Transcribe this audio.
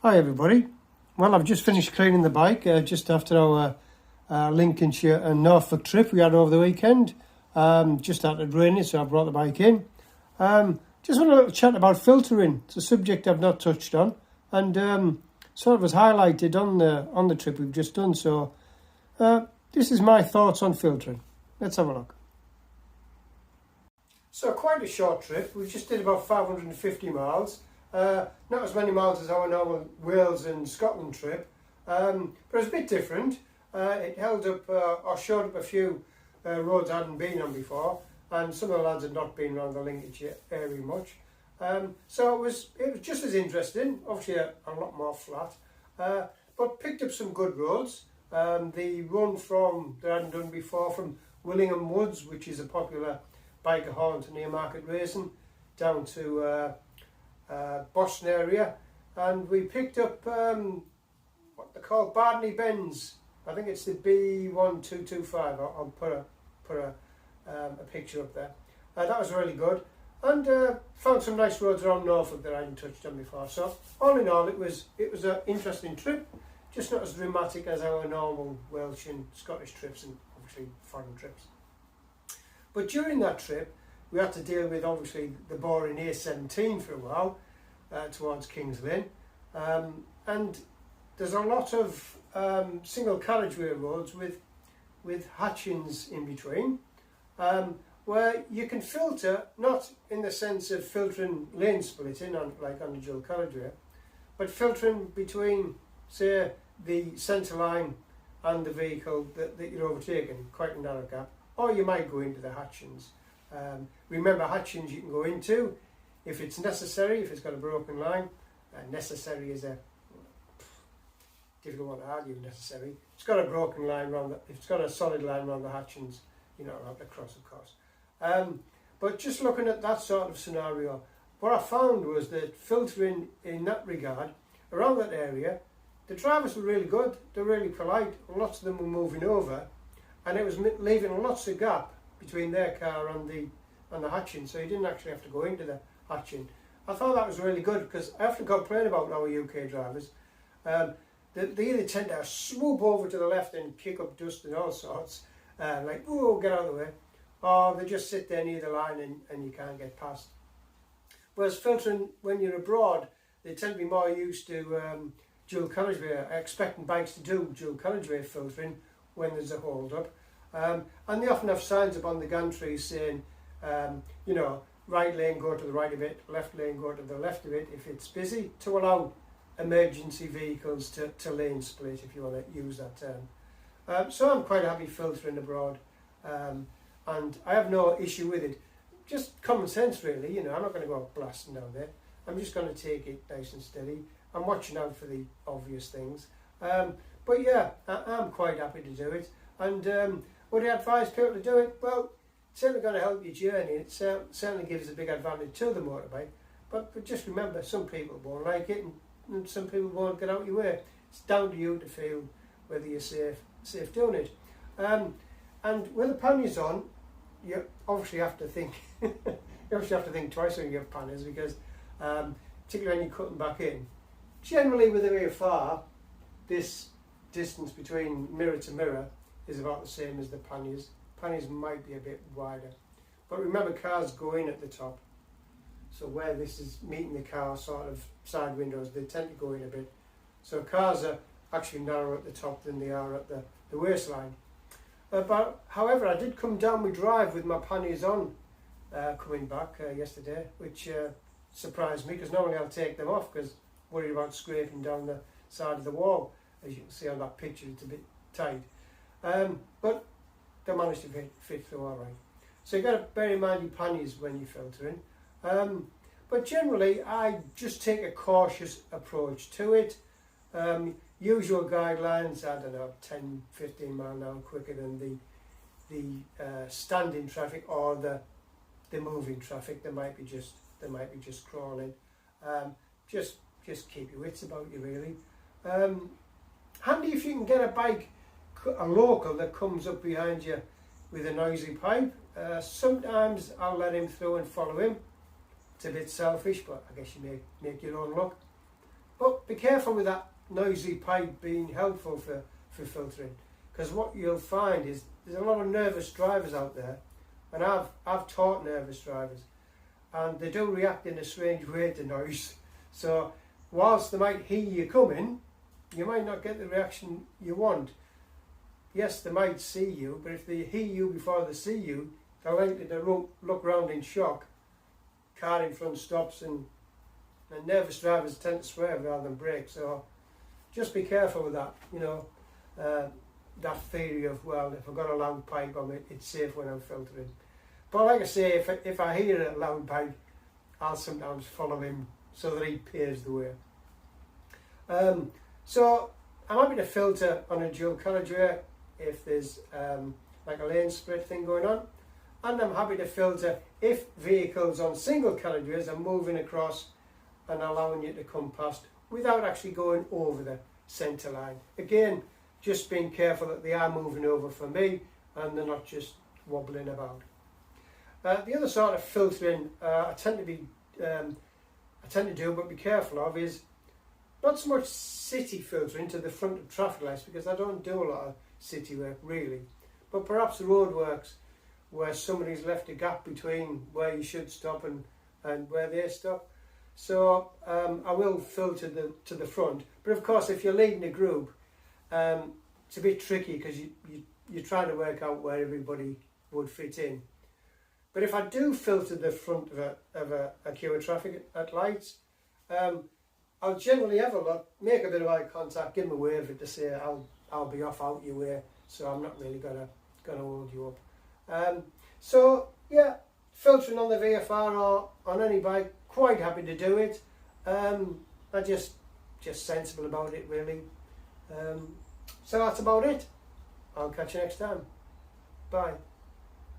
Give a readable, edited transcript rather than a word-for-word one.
Hi everybody. Well, I've just finished cleaning the bike just after our Lincolnshire and Norfolk trip we had over the weekend. Just started raining, so I brought the bike in. Just want a little chat about filtering. It's a subject I've not touched on, and sort of was highlighted on the trip we've just done. So this is my thoughts on filtering. Let's have a look. So quite a short trip. We just did about 550 miles. Not as many miles as our normal Wales and Scotland trip, but it's a bit different. It held up or showed up a few roads I hadn't been on before, and some of the lads had not been around the Lincolnshire area much. So it was just as interesting, obviously a lot more flat, but picked up some good roads. The run that I hadn't done before from Willingham Woods, which is a popular biker haunt near Market Racing, down to Boston area, and we picked up what they call Bardney Bends. I think it's the B1225. I'll put a picture up there. That was really good, and found some nice roads around Norfolk that I hadn't touched on before. So all in all, it was an interesting trip, just not as dramatic as our normal Welsh and Scottish trips, and obviously foreign trips. But during that trip, we had to deal with obviously the boring A17 for a while towards Kings Lynn, and there's a lot of single carriageway roads with Hatchings in between, where you can filter, not in the sense of filtering lane splitting like on the dual carriageway, but filtering between, say, the centre line and the vehicle that you're overtaking, quite a narrow gap, or you might go into the Hatchings. Remember, Hatchings you can go into if it's necessary, if it's got a broken line. Necessary is a difficult one to argue. Necessary. It's got a broken line if it's got a solid line around the Hatchings, around the cross, of course. But just looking at that sort of scenario, what I found was that filtering in that regard around that area, the drivers were really good. They're really polite. Lots of them were moving over, and it was leaving lots of gap between their car and the hatching, so you didn't actually have to go into the hatching. I thought that was really good, because I often complain about our UK drivers. They either tend to swoop over to the left and kick up dust and all sorts, like, oh, get out of the way, or they just sit there near the line and you can't get past. Whereas filtering, when you're abroad, they tend to be more used to dual carriageway, expecting bikes to do dual carriageway filtering when there's a hold up. And they often have signs up on the gantries saying, right lane go to the right of it, left lane go to the left of it if it's busy, to allow emergency vehicles to lane split, if you want to use that term. So I'm quite happy filtering abroad, and I have no issue with it. Just common sense, really. I'm not going to go blasting down there. I'm just going to take it nice and steady. I'm watching out for the obvious things. But yeah, I'm quite happy to do it. And would I advise people to do it? Well, it's certainly going to help your journey. It certainly gives a big advantage to the motorbike. But just remember, some people won't like it, and some people won't get out your way. It's down to you to feel whether you're safe doing it. And with the panniers on, you obviously have to think. Twice when you have panniers, because particularly when you're cutting back in. Generally, with a rear far, this distance between mirror to mirror is about the same as the panniers. Panniers might be a bit wider, but remember, cars go in at the top, so where this is meeting the car sort of side windows, they tend to go in a bit, so cars are actually narrower at the top than they are at the waistline. But however, I did come down my drive with my panniers on coming back yesterday, which surprised me, because normally I'll take them off because I'm worried about scraping down the side of the wall. As you can see on that picture, it's a bit tight. But they managed to fit through all right. So you've got to bear in mind your panniers when you're filtering. But generally, I just take a cautious approach to it. Usual guidelines, I don't know, 10, 15 mile an hour quicker than the standing traffic or the moving traffic. They might be just crawling. Just keep your wits about you, really. Handy if you can get a local that comes up behind you with a noisy pipe. Sometimes I'll let him through and follow him. It's a bit selfish, but I guess you make your own luck. But be careful with that noisy pipe being helpful for filtering, because what you'll find is there's a lot of nervous drivers out there, and I've taught nervous drivers, and they do react in a strange way to noise. So whilst they might hear you coming, you might not get the reaction you want. Yes, they might see you, but if they hear you before they see you, they're likely to look round in shock. Car in front stops, and nervous drivers tend to swerve rather than brake. So just be careful with that, you know. That theory of, well, if I've got a loud pipe on it, it's safe when I'm filtering. But like I say, if I hear a loud pipe, I'll sometimes follow him so that he paves the way. So I'm happy to filter on a dual carriageway if there's like a lane split thing going on, and I'm happy to filter if vehicles on single carriageways are moving across and allowing you to come past without actually going over the centre line. Again, just being careful that they are moving over for me and they're not just wobbling about. The other sort of filtering I tend to do, but be careful of, is not so much city filtering to the front of traffic lights, because I don't do a lot of city work really, but perhaps the roadworks where somebody's left a gap between where you should stop and where they stop. So I will filter to the front, but of course if you're leading a group, it's a bit tricky because you're trying to work out where everybody would fit in. But if I do filter the front of a queue of traffic at lights, I'll generally have a look, make a bit of eye contact, give them a wave to say I'll be off out your way, so I'm not really gonna hold you up. So yeah, filtering on the VFR or on any bike, quite happy to do it. I'm just sensible about it really. So that's about it. I'll catch you next time. Bye.